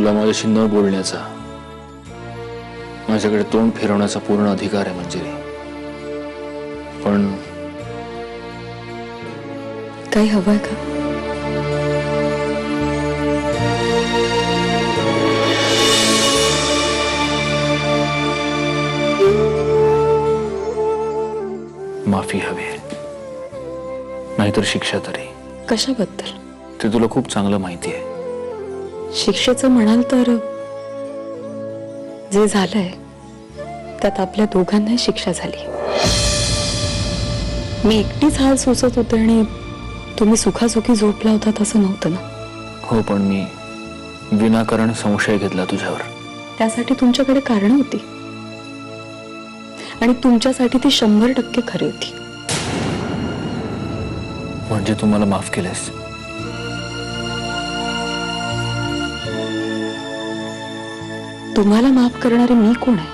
तुला माझ्याशी न बोलण्याचा, माझ्याकडे तोंड फिरवण्याचा पूर्ण अधिकार आहे मंजिरी. पण काही हवंय का? माफी हवी आहे, नाहीतर शिक्षा तरी. कशाबद्दल? ते तुला खूप चांगलं माहिती आहे. शिक्षेचं म्हणाल तर जे झालंय त्यात आपल्या दोघांनाही शिक्षा झाली. मी एकटीच हाल सोसत होते आणि तुम्ही सुखासुखी झोपला होतात असं नव्हतं ना? हो, पण मी विनाकारण संशय घेतला तुझ्यावर. त्यासाठी तुमच्याकडे कारणं होती आणि तुमच्यासाठी ती 100% खरी होती. म्हणजे तू मला माफ केलेस? तुम्हाला माफ करणारे मी कोण आहे?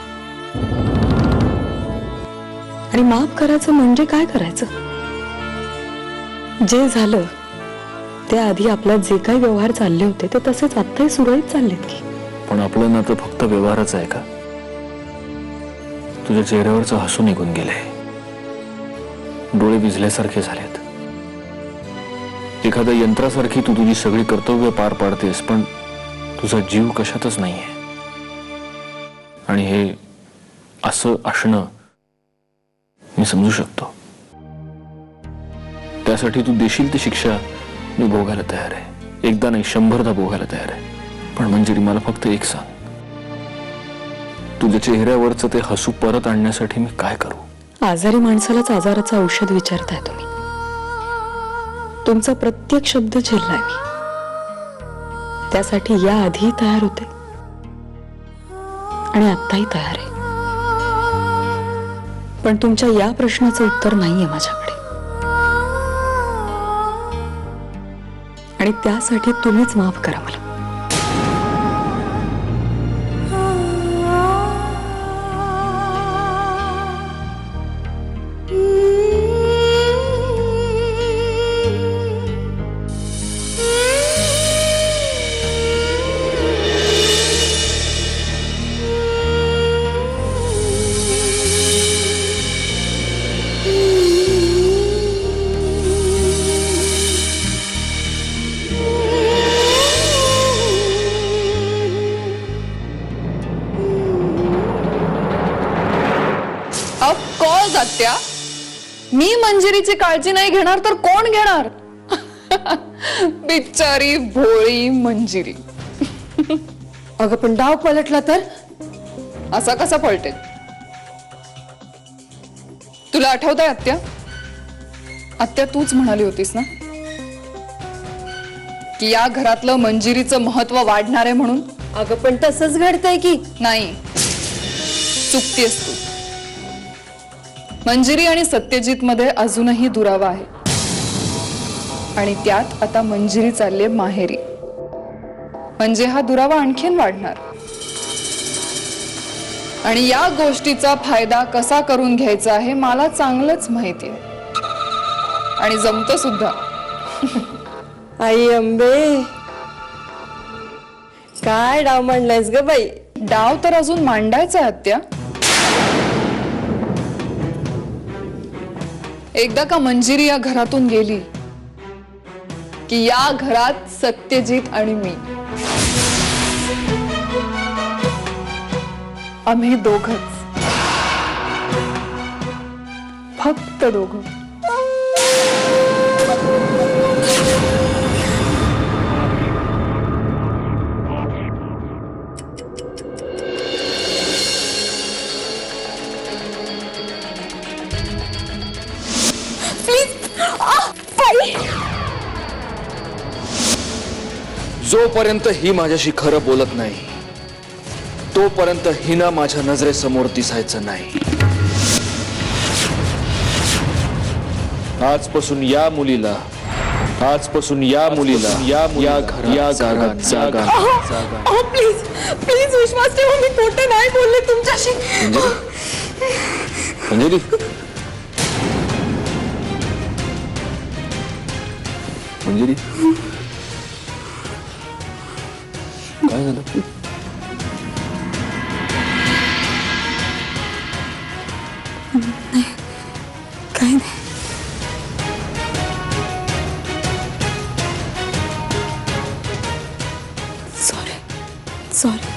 आणि माफ करायचं म्हणजे काय करायचं? जे झालं त्याआधी आपल्यात जे काही व्यवहार चालले होते ते तसेच आत्ताही सुरळीत चाललेत की? पण आपलं नातं फक्त व्यवहारच आहे का? तुझ्या चेहऱ्यावरचं हसू निघून गेलंय, डोळे विझल्यासारखे झालेत. एखाद्या यंत्रासारखी तू तुझी सगळी कर्तव्य पार पाडतेस, पण तुझा जीव कशातच नाहीये. आणि हे असं असणं मी समजू शकतो. त्यासाठी तू देशील ती शिक्षा मी भोगायला तयार आहे. एकदा नाही, 100दा भोगायला तयार आहे. पण मंजिरी, मला फक्त एक सांग, तुझ्या चेहऱ्यावरचं ते हसू परत आणण्यासाठी मी काय करू? आजारी माणसालाच आजाराचं औषध विचारताय तुम्ही. तुमचा प्रत्येक शब्द झेललाय मी. त्यासाठी या आधीही तयार होते आणि आत्ताही तयार आहे. पण तुमच्या या प्रश्नाचं उत्तर नाहीये माझ्याकडे. आणि त्यासाठी तुम्हीच माफ करा मला. आत्या, मी मंजिरीची काळजी नाही घेणार तर कोण घेणार? बिचारी भोळी मंजिरी. अगं पण डाव पलटला तर? असा कसा पलटेल? तुला आठवतंय आत्या? आत्या, तूच म्हणाली होतीस ना की या घरातलं मंजिरीचं महत्व वाढणार आहे म्हणून. अगं पण तसंच घडतंय की. नाही, चुकतेस तू. मंजिरी आणि सत्यजित मध्ये अजूनही दुरावा आहे आणि त्यात आता मंजिरी चालली माहेरी. म्हणजे हा दुरावा आणखीन वाढणार. आणि या गोष्टीचा फायदा कसा करून घ्यायचा आहे मला चांगलंच माहिती आहे आणि जमतं सुद्धा. आई अंबे, काय डाव मांडलायस ग बाई? डाव तर अजून मांडायचा आहे आत्या. एकदा का मंजिरी या घरातून गेली की या घरात सत्यजित आणि मी, आम्ही दोघच, फक्त दोघं. जोपर्यंत ही माझ्याशी खरं बोलत नाही तोपर्यंत हिनं माझ्या नजरेसमोर दिसायचं नाही. आजपासून या मुलीला या घरात जागा. प्लीज प्लीज विश्वास ठेवा, मी खोटं नाही बोलले तुमच्याशी. मंजिरी, मंजिरी, काय काय झालं? काही नाही. Sorry sorry.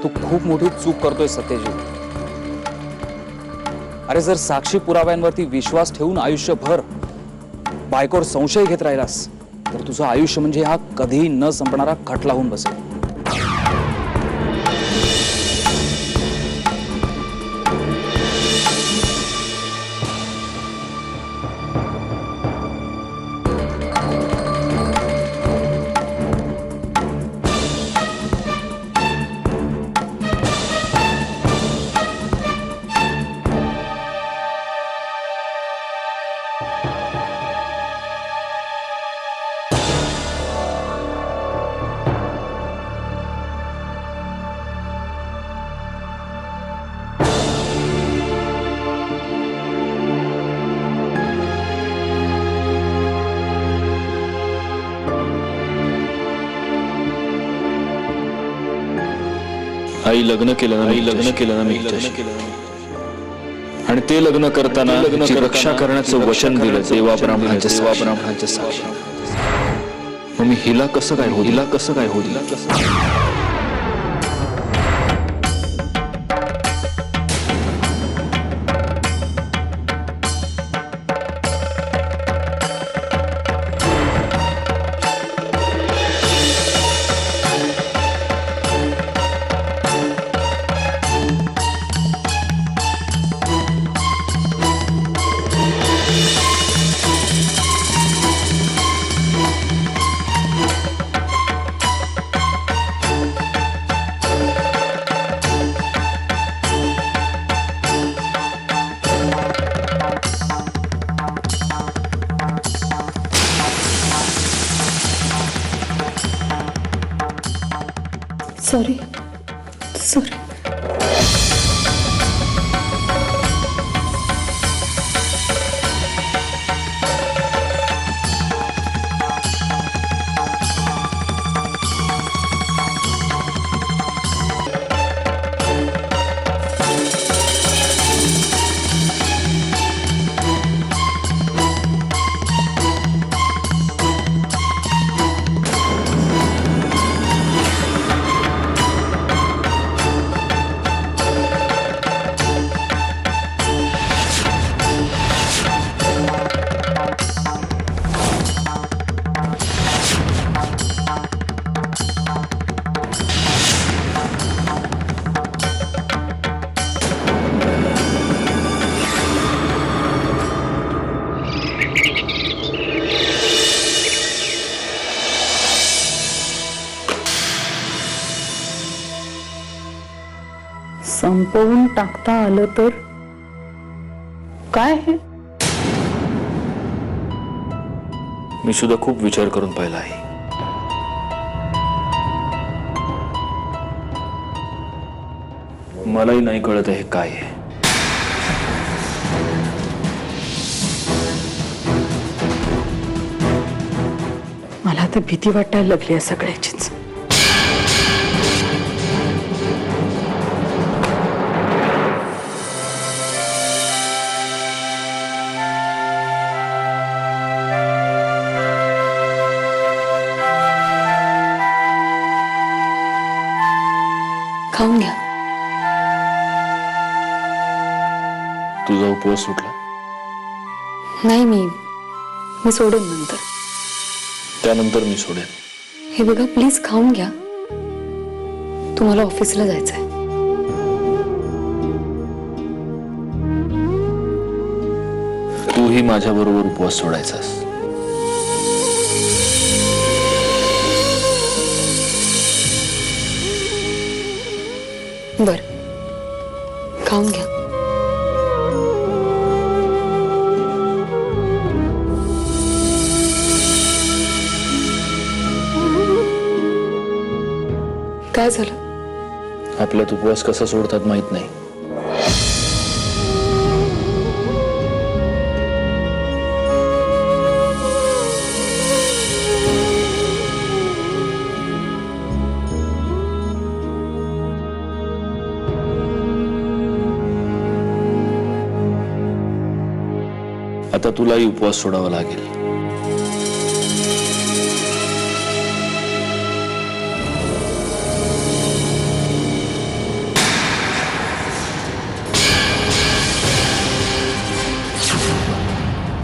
तू खूप मोठी चूक करतोय सत्यजित. अरे जर साक्षी पुराव्यांवरती विश्वास ठेवून आयुष्यभर बायकोवर संशय घेत राहिलास तर तुझं आयुष्य म्हणजे हा कधीही न संपणारा खटला होऊन बसेल. आई लग्न केलं ना, मी हिच्याशी. आणि ते लग्न करताना तिची रक्षा करण्याचं वचन दिलं देवा ब्राह्मणाच्या साक्षी. मग मी हिला कसं काय हो दिला. Sorry sorry. संपवून टाकता आलं तर काय आहे? मी सुद्धा खूप विचार करून पाहिला आहे. मलाही नाही कळत आहे काय आहे. मला तर भीती वाटायला लागली आहे सगळ्याचीच. खाऊन घ्या. तुझा उपवास सुटला? नाही मी सोडेन नंतर. त्यानंतर मी सोडेन. हे बघा प्लीज खाऊन घ्या. तुम्हाला ऑफिसला जायचंय. तूही माझ्या बरोबर उपवास सोडायचास. बर, खाऊन घ्या. काय झालं? आपल्यात उपवास कसा सोडतात माहित नाही. आता तुलाही उपवास सोडावा लागेल.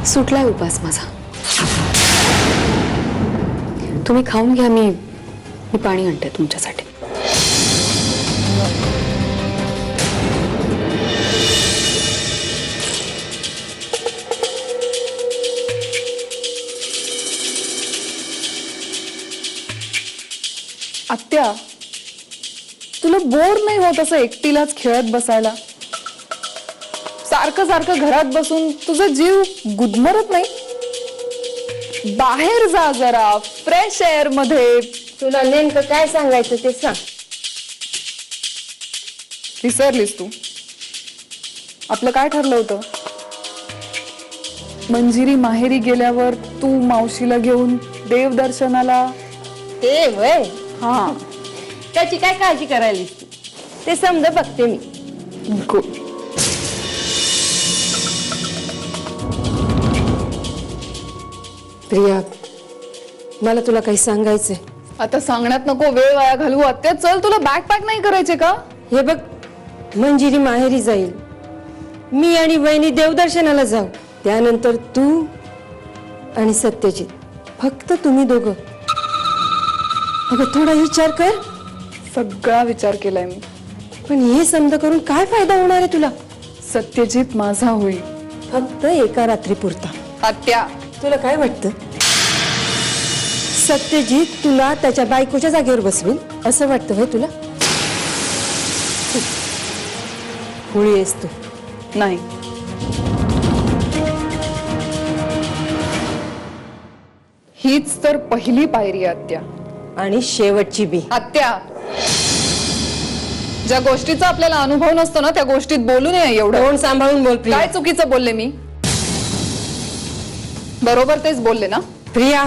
सुटलाय उपास माझा. तुम्ही खाऊन घ्या, मी पाणी आणते तुमच्यासाठी. आत्या, तुला बोर नाही होत असं एकटीलाच खेळत बसायला? सारखं सारखं घरात बसून तुझा जीव गुदमरत नाही? बाहेर जा जरा, फ्रेश एअर मध्ये. तुला नेमकं काय सांगायचं ते सांग. विसरलीस तू? आपलं काय ठरलं होतं? मंजिरी माहेरी गेल्यावर तू मावशीला घेऊन देवदर्शनाला. ते वय हा, त्याची काय काळजी करायलीस तू? ते समजा बघते मी. गुड. प्रिया, मला तुला काही सांगायचंय. आता सांगण्यात नको वेळ वाया घालवू. आत्या चल, तुला बॅग पॅक नाही करायचे का? हे बघ, मंजिरी माहेरी जाईल, मी आणि वहिनी देवदर्शनाला जाऊ, त्यानंतर तू आणि सत्यजित, फक्त तुम्ही दोघं. अगं थोडा विचार कर. सगळा विचार केलाय मी. पण हे समज करून काय फायदा होणार आहे तुला? सत्यजित माझा होईल. फक्त एका रात्री पुरता. आत्या, तुला काय वाटतं? सत्यजित तुला त्याच्या बायकोच्या जागेवर बसवेल असं वाटतं होय तुला? होळी आहेस तू. नाही. हीच तर पहिली पायरी आहे आत्या. आणि शेवटची बी. आत्या, ज्या गोष्टीचा आपल्याला अनुभव नसतो ना, त्या गोष्टीत बोलू नये एवढं. तोंड सांभाळून बोल प्रिया. काय चुकीचं बोलले मी? बरोबर तेच बोलले ना? प्रिया,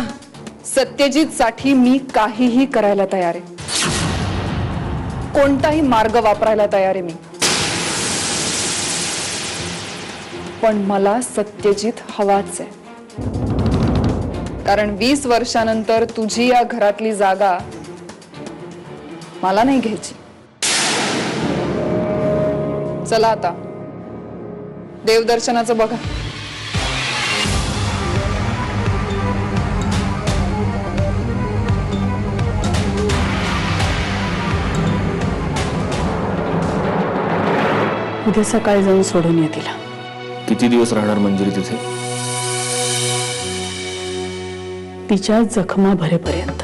सत्यजित साठी मी काहीही करायला तयार आहे. कोणताही मार्ग वापरायला तयार आहे मी. पण मला सत्यजित हवाच आहे. कारण 20 वर्षानंतर तुझी या घरातली जागा मला नाही घ्यायची. चला आता देवदर्शनाचं बघा. उद्या सकाळी जाऊन सोडून ये तिला. किती दिवस राहणार मंजिरी तिथे? तिच्या जखमा भरेपर्यंत.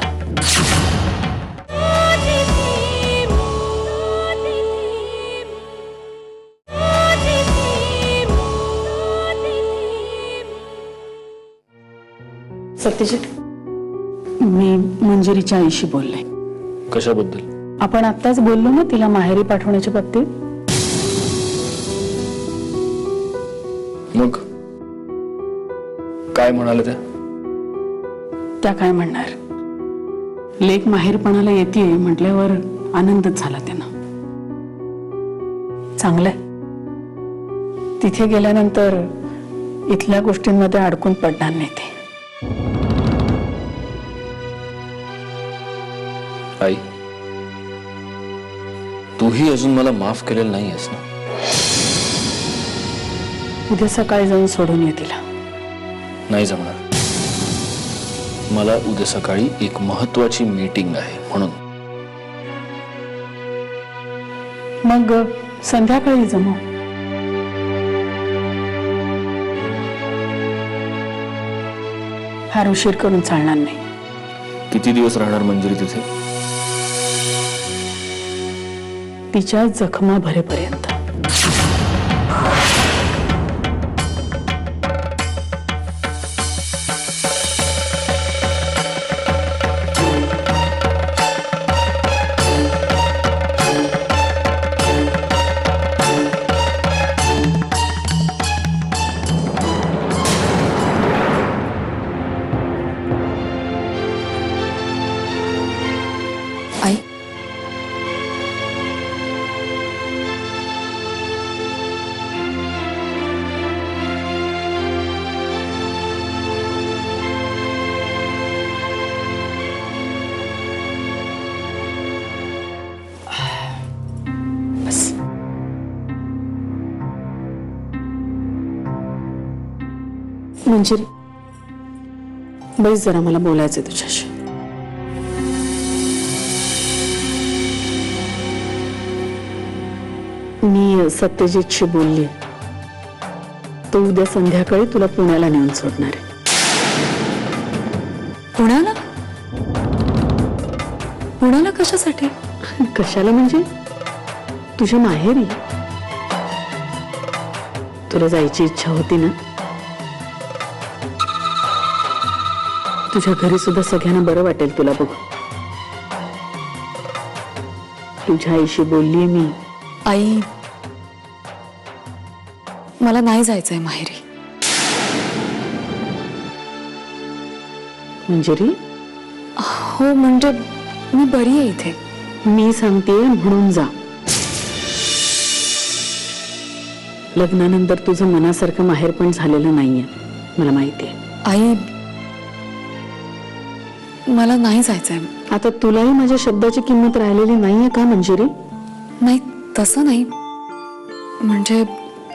सत्यजित, मी मंजिरीच्या आईशी बोलले. कशाबद्दल? आपण आत्ताच बोललो ना तिला माहेरी पाठवण्याच्या बाबतीत. मग काय म्हणाले त्या काय म्हणणार? लेक माहेरपणाला येते म्हटल्यावर आनंदच झाला त्यांना. चांगलंय. तिथे गेल्यानंतर इथल्या गोष्टींमध्ये अडकून पडणार नाही ते. आई, तूही अजून मला माफ केलेलं नाहीयेस ना? उद्या सकाळी जाऊन सोडून ये तिला. नाही जमणार. मला उद्या सकाळी एक महत्वाची मीटिंग आहे म्हणून. मग संध्याकाळी जमव. फार उशीर करून चालणार नाही. किती दिवस राहणार मंजिरी तिथे? तिच्या जखमा भरेपर्यंत. आई, बस. मंजिरी, बस जरा, मला बोलायचंय तुझ्याशी. मी सत्यजितशी बोलली. तो उद्या संध्याकाळी तुला पुण्याला नेऊन सोडणार आहे. पुण्याला? पुण्याला कशासाठी? कशाला म्हणजे? तुझ्या माहेरी. तुला जायची इच्छा होती ना? तुझ्या घरी सुद्धा सगळ्यांना बरं वाटेल तुला बघ. तुझ्या आईशी बोललीये मी. आई, मला नाही जायचंय माहेरी. मंजिरी, हो म्हणजे मी बरी आहे इथे. मी सांगतेय म्हणून जा. लग्नानंतर तुझं मनासारखं माहेर पण झालेलं नाहीये, मला माहितीये. आई, मला नाही जायचंय. आता तुलाही माझ्या शब्दाची किंमत राहिलेली नाहीये का मंजिरी? नाही, तसं नाही. म्हणजे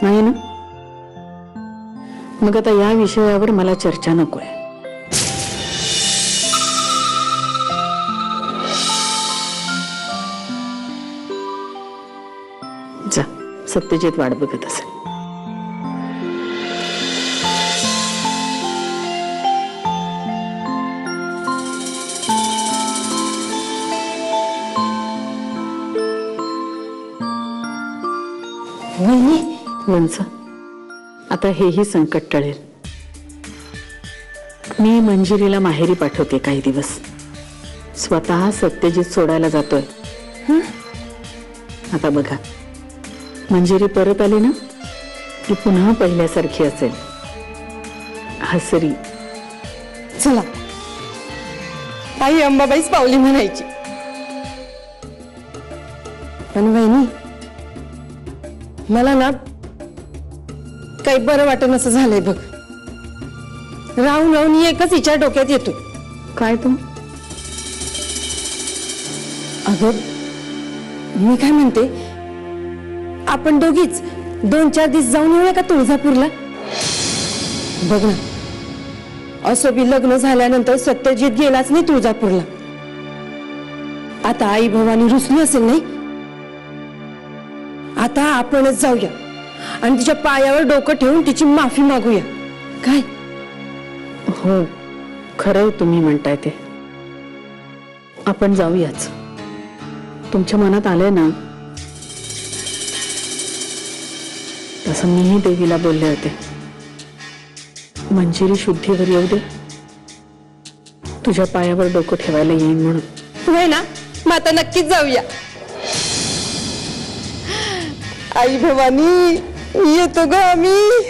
नाही ना? मग आता या विषयावर मला चर्चा नकोय. जा, सत्यजित वाट बघत असेल. वंच, आता हेही संकट टळेल. मी मंजिरीला माहेरी पाठवते काही दिवस. स्वतः सत्यजित सोडायला जातोय. आता बघा, मंजिरी परत आली ना की पुन्हा पहिल्यासारखी असेल, हसरी. चला, आई अंबाबाईच पावली म्हणायची. पण वहिनी, मला ना काही बरं वाटत असं झालंय बघ. राहून राहून एकच विचार डोक्यात येतो. काय तू? अगं, मी काय म्हणते, आपण दोघीच 2-4 दिवस जाऊन येऊया का तुळजापूरला? बघ ना, असं बी लग्न झाल्यानंतर सत्यजित गेलाच नाही तुळजापूरला. आता आई भवानी रुसली असेल नाही. आता आपणच जाऊया आणि तिच्या पायावर डोकं ठेवून तिची माफी मागूया. काय? हो, खरंय तुम्ही म्हणताय ते. आपण जाऊयाच. तुमच्या मनात आलंय ना, तसं मीही देवीला बोलले होते, मंजिरी शुद्धीवर येऊ दे, तुझ्या पायावर डोकं ठेवायला येईन म्हणून. होय ना? मग आता नक्कीच जाऊया. आई भवानी, येतो ग आम्ही.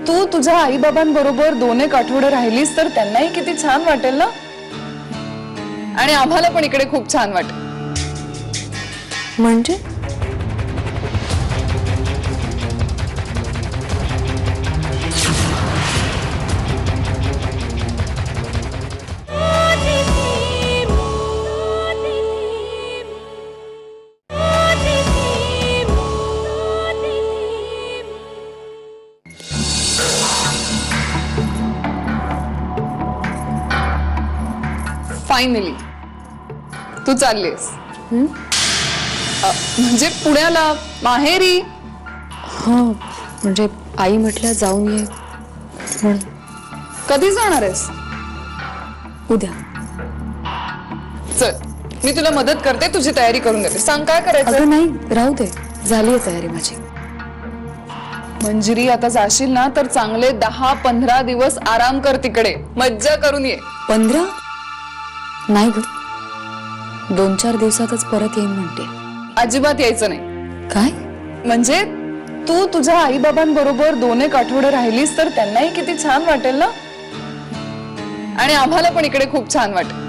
तू तुझ्या आई बाबांबरोबर 2-1 आठवडे राहिलीस तर त्यांनाही किती छान वाटेल ना, आणि आम्हाला पण इकडे खूप छान वाटेल. म्हणजे फायनली तू चाललीस म्हणजे पुण्याला, माहेरी. हो, म्हणजे आई म्हटल्या जाऊन ये म्हणून. कधी जाणार आहेस? उद्या. चल मी तुला मदत करते, तुझी तयारी करून देते. सांग काय करायचं. अगं नाही राहू दे, झालीये तयारी माझी. मंजिरी आता जाशील ना तर चांगले 10-15 दिवस आराम कर तिकडे, मज्जा करून ये. 15 नाही ग, 2-4 दिवसातच परत येईन म्हणते. अजिबात यायचं नाही. काय? म्हणजे तू तुझ्या आई बाबांबरोबर 2-1 आठवडे राहिलीस तर त्यांनाही किती छान वाटेल ना, आणि आम्हाला पण इकडे खूप छान वाटेल.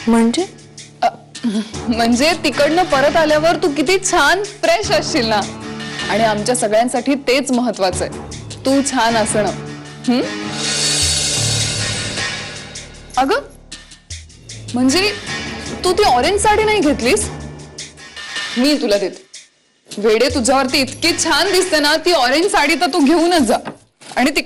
म्हणजे म्हणजे तिकडनं परत आल्यावर तू किती छान फ्रेश असशील ना, आणि आमच्या सगळ्यांसाठी तेच महत्वाचं आहे, तू छान असणं. अगं म्हणजे तू ती ऑरेंज साडी नाही घेतलीस? मी तुला देते. वेडे, तुझ्यावरती इतकी छान दिसते ना ती ऑरेंज साडी, तर तू घेऊनच जा. आणि ती